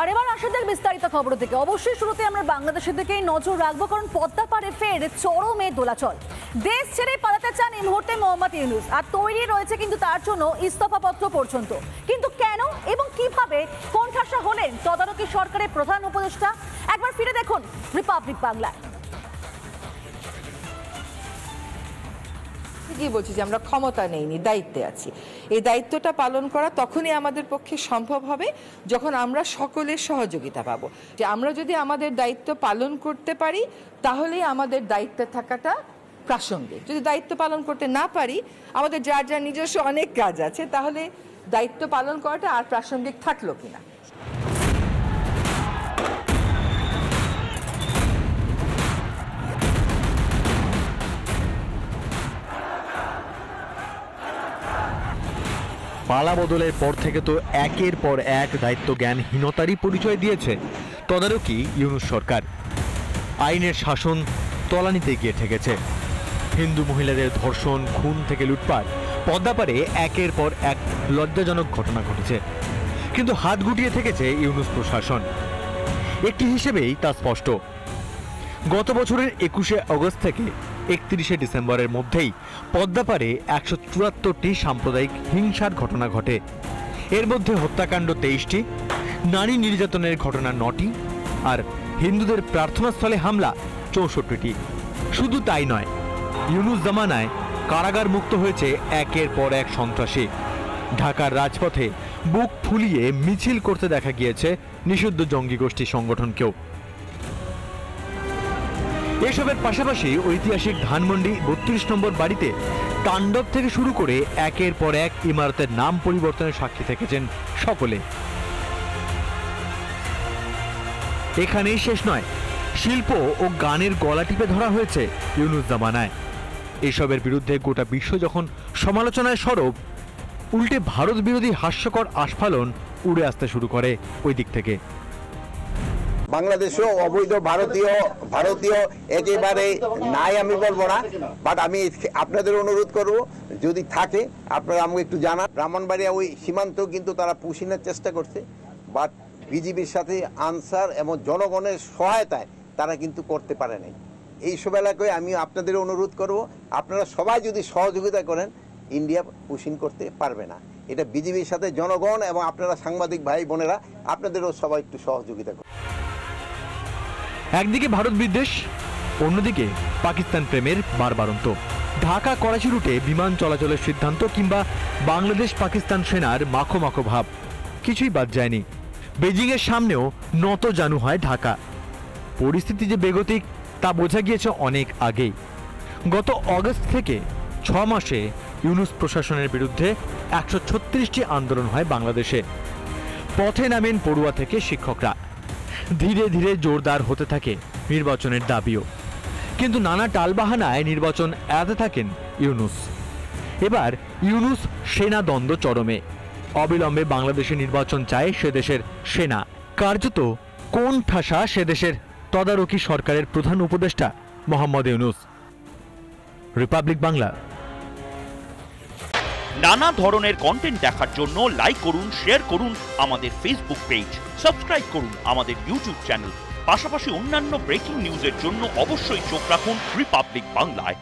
আর এবার আসলে বিস্তারিত খবর থেকে অবশ্যই শুরুতে আমরা বাংলাদেশের দিকেই নজর রাখবো, কারণ পদ্মা পারে ফের চরমে দোলাচল। দেশ ছেড়ে পালাতে চান এই মুহূর্তে মোহাম্মদ ইউনূস, আর তৈরি রয়েছে কিন্তু তার জন্য ইস্তফাপত্র পর্যন্ত। কিন্তু কেন এবং কিভাবে কোণঠাসা হলেন তদারকি সরকারের প্রধান উপদেষ্টা? একবার ফিরে দেখুন রিপাবলিক বাংলায়। কি বলছি যে আমরা ক্ষমতা নেইনি, দায়িত্বে আছি। এই দায়িত্বটা পালন করা তখনই আমাদের পক্ষে সম্ভব হবে যখন আমরা সকলের সহযোগিতা পাবো। যে আমরা যদি আমাদের দায়িত্ব পালন করতে পারি তাহলেই আমাদের দায়িত্বে থাকাটা প্রাসঙ্গিক। যদি দায়িত্ব পালন করতে না পারি, আমাদের যার যার নিজস্ব অনেক কাজ আছে, তাহলে দায়িত্ব পালন করাটা আর প্রাসঙ্গিক থাকলো কিনা। পালা বদলের পর থেকে তো একের পর এক দায়িত্ব জ্ঞানহীনতারই পরিচয় দিয়েছে তদারকি ইউনূস সরকার। আইনের শাসন তলানিতে গিয়ে ঠেকেছে। হিন্দু মহিলাদের ধর্ষণ, খুন থেকে লুটপাট, পদ্মাপাড়ে একের পর এক লজ্জাজনক ঘটনা ঘটেছে। কিন্তু হাত গুটিয়ে থেকেছে ইউনূস প্রশাসন। একটি হিসেবেই তা স্পষ্ট। গত বছরের 21শে আগস্ট থেকে 31শে ডিসেম্বরের মধ্যেই পদ্মাপাড়ে 174টি সাম্প্রদায়িক হিংসার ঘটনা ঘটে। এর মধ্যে হত্যাকাণ্ড 23টি, নারী নির্যাতনের ঘটনা 9টি, আর হিন্দুদের প্রার্থনাস্থলে হামলা 64টি। শুধু তাই নয়, ইউনূস জামানায় কারাগার মুক্ত হয়েছে একের পর এক সন্ত্রাসী। ঢাকার রাজপথে বুক ফুলিয়ে মিছিল করতে দেখা গিয়েছে নিষিদ্ধ জঙ্গি গোষ্ঠী সংগঠনকেও। এসবের পাশাপাশি ঐতিহাসিক ধানমন্ডি 32 নম্বর বাড়িতে তাণ্ডব থেকে শুরু করে একের পর এক ইমারতের নাম পরিবর্তনের সাক্ষী থেকেছেন সকলে। এখানেই শেষ নয়, শিল্প ও গানের গলা টিপে ধরা হয়েছে ইউনূস জামানায়। এসবের বিরুদ্ধে গোটা বিশ্ব যখন সমালোচনায় সরব, উল্টে ভারত বিরোধী হাস্যকর আস্ফালন উড়ে আসতে শুরু করে ওই দিক থেকে। বাংলাদেশেও অবৈধ ভারতীয় একেবারে নাই আমি বলবো না, বাট আমি আপনাদের অনুরোধ করব যদি থাকে আপনারা আমাকে একটু জানান। ব্রাহ্মণবাড়িয়া ওই সীমান্ত কিন্তু তারা পুষিনের চেষ্টা করছে, বাট বিজিবির সাথে আনসার এবং জনগণের সহায়তায় তারা কিন্তু করতে পারে নাই। এইসব এলাকায় আমি আপনাদের অনুরোধ করব, আপনারা সবাই যদি সহযোগিতা করেন, ইন্ডিয়া পুষিন করতে পারবে না। এটা বিজিবির সাথে জনগণ এবং আপনারা সাংবাদিক ভাই বোনেরা আপনাদেরও সবাই একটু সহযোগিতা করেন। একদিকে ভারত বিদ্বেষ, অন্যদিকে পাকিস্তান প্রেমের বারবারন্ত। ঢাকা করাচি রুটে বিমান চলাচলের সিদ্ধান্ত কিংবা বাংলাদেশ পাকিস্তান সেনার মাখো মাখো ভাব কিছুই বাদ যায়নি। বেজিংয়ের সামনেও নত জানু হয় ঢাকা। পরিস্থিতি যে বেগতিক তা বোঝা গিয়েছে অনেক আগেই। গত অগস্ট থেকে 6 মাসে ইউনূস প্রশাসনের বিরুদ্ধে 136টি আন্দোলন হয় বাংলাদেশে। পথে নামেন পড়ুয়া থেকে শিক্ষকরা। ধীরে ধীরে জোরদার হতে থাকে নির্বাচনের দাবিও। কিন্তু নানা টালবাহানায় নির্বাচন এড়াতে থাকেন ইউনূস। এবার ইউনূস সেনা দ্বন্দ্ব চরমে। অবিলম্বে বাংলাদেশে নির্বাচন চায় সে দেশের সেনা। কার্যত কোণঠাসা সে দেশের তদারকি সরকারের প্রধান উপদেষ্টা মোহাম্মদ ইউনূস। রিপাবলিক বাংলা। নানা ধরনের কন্টেন্ট দেখার জন্য লাইক করুন, শেয়ার করুন আমাদের ফেসবুক পেজ, সাবস্ক্রাইব করুন আমাদের ইউটিউব চ্যানেল। পাশাপাশি অন্যান্য ব্রেকিং নিউজের জন্য অবশ্যই চোখ রাখুন রিপাবলিক বাংলায়।